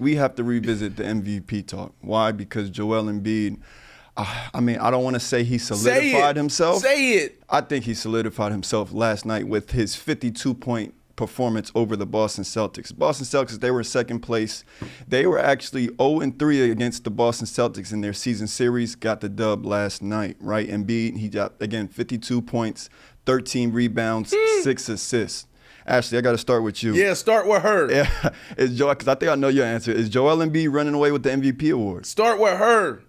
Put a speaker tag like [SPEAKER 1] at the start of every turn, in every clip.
[SPEAKER 1] We have to revisit the MVP talk. Why? Because Joel Embiid, I don't want to say he solidified himself.
[SPEAKER 2] Say it.
[SPEAKER 1] I think he solidified himself last night with his 52-point performance over the Boston Celtics. Boston Celtics, they were second place. They were actually 0-3 against the Boston Celtics in their season series, got the dub last night, right? Embiid, he got, again, 52 points, 13 rebounds, 6 assists. Ashley, I got to start with you.
[SPEAKER 2] Yeah, start with her.
[SPEAKER 1] Yeah, because I think I know your answer. Is Joel Embiid running away with the MVP award?
[SPEAKER 2] Start with her.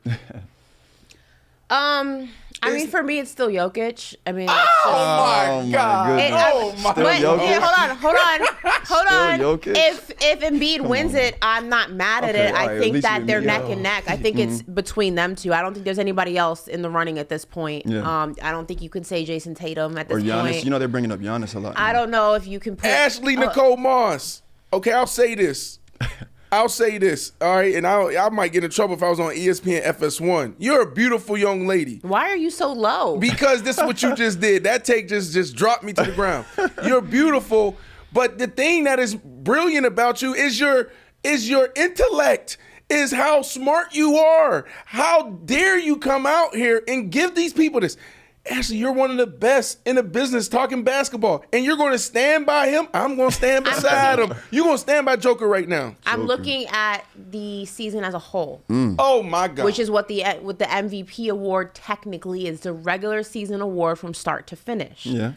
[SPEAKER 3] I mean, for me, it's still Jokic. I mean,
[SPEAKER 2] oh my God.
[SPEAKER 1] Oh my
[SPEAKER 3] but, yeah, hold on.
[SPEAKER 1] Jokic?
[SPEAKER 3] If Embiid wins it, I'm not mad at it. I think that they're neck and neck. I think it's between them two. I don't think there's anybody else in the running at this point. Yeah. I don't think you can say Jason Tatum at this
[SPEAKER 1] or Giannis.
[SPEAKER 3] point.
[SPEAKER 1] You know they're bringing up Giannis a lot.
[SPEAKER 3] I don't know if you can put
[SPEAKER 2] Ashley Nicole Moss. Okay, I'll say this. All right, and I might get in trouble if I was on ESPN FS1. You're a beautiful young lady.
[SPEAKER 3] Why are you so low?
[SPEAKER 2] Because this is what you just did. That take just dropped me to the ground. You're beautiful, but the thing that is brilliant about you is your intellect, is how smart you are. How dare you come out here and give these people this? Ashley, you're one of the best in the business talking basketball, and you're going to stand by him. I'm going to stand beside him. You're going to stand by Joker right now.
[SPEAKER 3] I'm looking at the season as a whole.
[SPEAKER 2] Oh, my God.
[SPEAKER 3] Which is what the MVP award technically is, the regular season award from start to finish.
[SPEAKER 1] Yeah.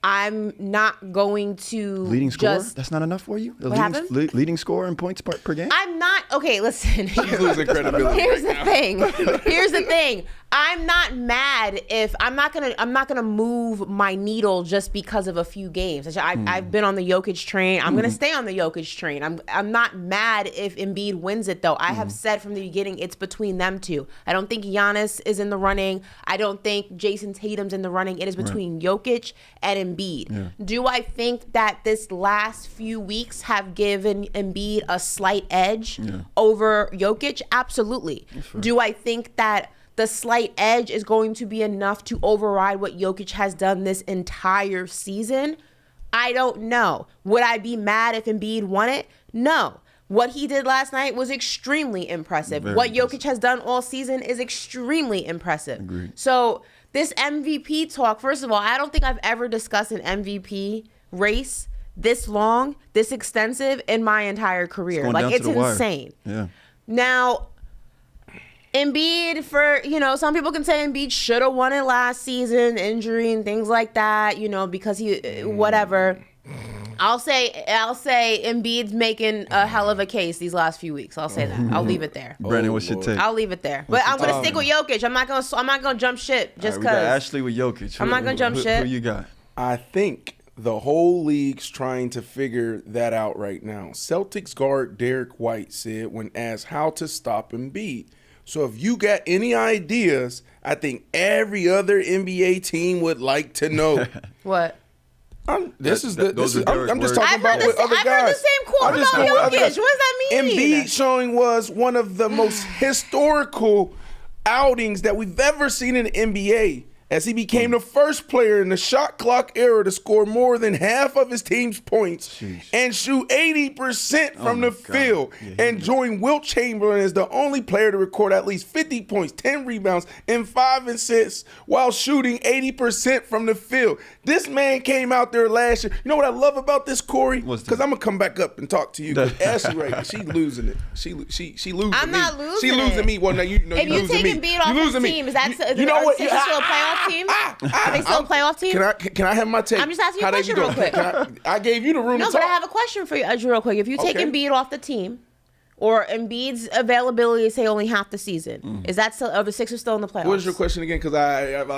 [SPEAKER 3] I'm not going to
[SPEAKER 1] leading score. That's not enough for you. Leading score in points per game.
[SPEAKER 3] I'm not. Okay, listen.
[SPEAKER 2] She's losing credibility.
[SPEAKER 3] Here's the thing. I'm not mad if I'm not gonna move my needle just because of a few games. I've been on the Jokic train. I'm gonna stay on the Jokic train. I'm not mad if Embiid wins it though. I have said from the beginning it's between them two. I don't think Giannis is in the running. I don't think Jason Tatum's in the running. It is between Jokic and Embiid. Yeah. Do I think that this last few weeks have given Embiid a slight edge over Jokic? Absolutely. Do I think that the slight edge is going to be enough to override what Jokic has done this entire season? I don't know. Would I be mad if Embiid won it? No. What he did last night was extremely impressive. What Jokic has done all season is extremely impressive.
[SPEAKER 1] Agreed.
[SPEAKER 3] So this MVP talk, first of all, I don't think I've ever discussed an MVP race this long, this extensive in my entire career. It's insane.
[SPEAKER 1] Yeah.
[SPEAKER 3] Now, Embiid, some people can say Embiid should have won it last season, injury and things like that, because he, whatever. I'll say Embiid's making a hell of a case these last few weeks. I'll say that. I'll leave it there.
[SPEAKER 1] Brandon, what's your take?
[SPEAKER 3] I'll leave it there. But I'm gonna stick with Jokic. I'm not gonna jump ship just because.
[SPEAKER 1] We got Ashley with Jokic.
[SPEAKER 3] I'm not gonna jump ship.
[SPEAKER 1] Who you got?
[SPEAKER 2] I think the whole league's trying to figure that out right now. Celtics guard Derek White said when asked how to stop Embiid. So if you got any ideas, I think every other NBA team would like to know.
[SPEAKER 3] What?
[SPEAKER 2] I'm just talking about what other guys.
[SPEAKER 3] I've heard the same quote about Jokic. What does that mean?
[SPEAKER 2] Embiid showing was one of the most historical outings that we've ever seen in the NBA, as he became the first player in the shot clock era to score more than half of his team's points and shoot 80% from the field, and join Wilt Chamberlain as the only player to record at least 50 points, 10 rebounds, and 5 assists while shooting 80% from the field. This man came out there last year. You know what I love about this, Corey? Because I'm going to come back up and talk to you. Ashley, right? She losing it. She losing me.
[SPEAKER 3] I'm not losing
[SPEAKER 2] She losing me. Well, no, you know,
[SPEAKER 3] if
[SPEAKER 2] you losing me.
[SPEAKER 3] If you take Embiid off the team, is that
[SPEAKER 2] you know what?
[SPEAKER 3] Still a playoff team? Are they still a playoff team?
[SPEAKER 2] Can I have my take?
[SPEAKER 3] I'm just asking you a question real quick.
[SPEAKER 2] I gave you the room to talk.
[SPEAKER 3] No, but I have a question for you, real quick. If you take Embiid off the team, or Embiid's availability, say only half the season, is that still? Are the Sixers still in the playoffs?
[SPEAKER 2] What is your question again? Because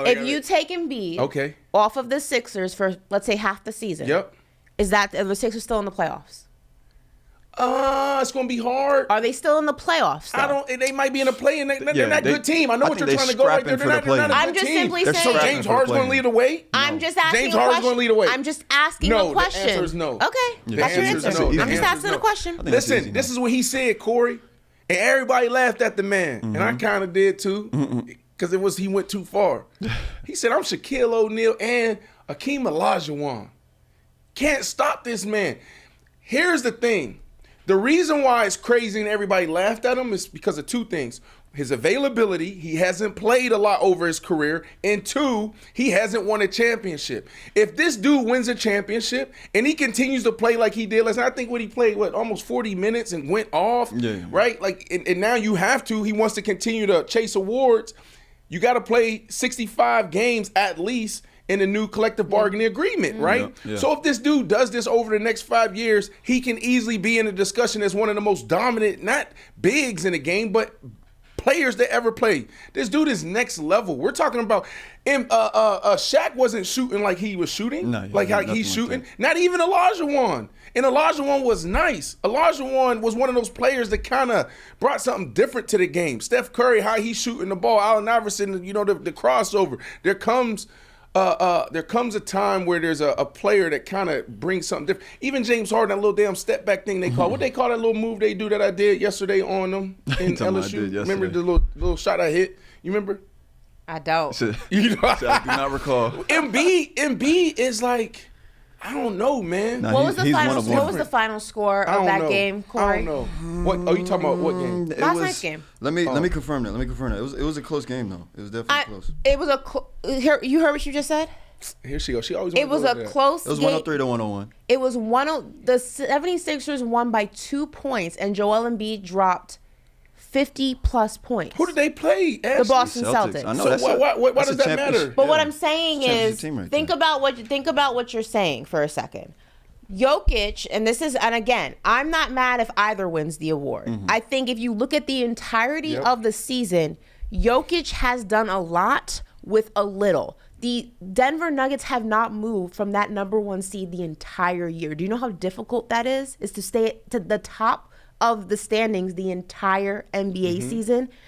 [SPEAKER 3] if you take Embiid off of the Sixers for, let's say, half the season, are the Sixers still in the playoffs?
[SPEAKER 2] It's gonna be hard.
[SPEAKER 3] Are they still in the playoffs? Though?
[SPEAKER 2] They might be in a play, and they're not a good team. I know what you're trying to go right there. They're not a good team.
[SPEAKER 3] I'm just simply saying.
[SPEAKER 2] So James Harden's gonna lead the way.
[SPEAKER 3] I'm just asking.
[SPEAKER 2] James Harden's gonna lead the way.
[SPEAKER 3] I'm just asking a question.
[SPEAKER 2] No, the answer is no.
[SPEAKER 3] Okay,
[SPEAKER 2] that's your answer. No.
[SPEAKER 3] I'm just asking a question.
[SPEAKER 2] Listen, this is what he said, Corey, and everybody laughed at the man, and I kind of did too, because he went too far. He said, "I'm Shaquille O'Neal and Akeem Olajuwon. Can't stop this man." Here's the thing. The reason why it's crazy and everybody laughed at him is because of two things. His availability, he hasn't played a lot over his career, and two, he hasn't won a championship. If this dude wins a championship and he continues to play like he did last night, I think when he played, almost 40 minutes and went off, right? Like, and now you have to, he wants to continue to chase awards. You got to play 65 games at least in the new collective bargaining agreement, right?
[SPEAKER 1] Yeah.
[SPEAKER 2] So if this dude does this over the next 5 years, he can easily be in a discussion as one of the most dominant, not bigs in the game, but players that ever played. This dude is next level. We're talking about Shaq wasn't shooting like he was shooting, like how he's shooting. Like not even Olajuwon. And Olajuwon was nice. Olajuwon was one of those players that kind of brought something different to the game. Steph Curry, how he's shooting the ball. Allen Iverson, the crossover. There comes a time where there's a player that kind of brings something different. Even James Harden, that little damn step back thing they call. What they call that little move they do that I did yesterday on them in LSU? Remember the little shot I hit? You remember?
[SPEAKER 3] I don't.
[SPEAKER 2] You know,
[SPEAKER 1] I do not recall.
[SPEAKER 2] Embiid is like, I don't know, man.
[SPEAKER 3] What was the final score of that game, Corey?
[SPEAKER 2] I don't know. What? Oh, you talking about what game?
[SPEAKER 3] Last night's game.
[SPEAKER 1] Let me confirm that. It was a close game though. It was definitely close.
[SPEAKER 3] It was you heard what you just said?
[SPEAKER 2] Here she goes. She always.
[SPEAKER 3] It was a close game.
[SPEAKER 1] It was 103 to 101.
[SPEAKER 3] It was the 76ers won by 2 points, and Joel Embiid dropped 50+ points.
[SPEAKER 2] Who did they play? Ashley?
[SPEAKER 3] The Boston Celtics.
[SPEAKER 1] I know.
[SPEAKER 2] So why does that matter?
[SPEAKER 3] But what I'm saying is, think about what you're saying for a second. Jokic, and again, I'm not mad if either wins the award. I think if you look at the entirety of the season, Jokic has done a lot with a little. The Denver Nuggets have not moved from that number 1 seed the entire year. Do you know how difficult that is to stay to the top of the standings the entire NBA season?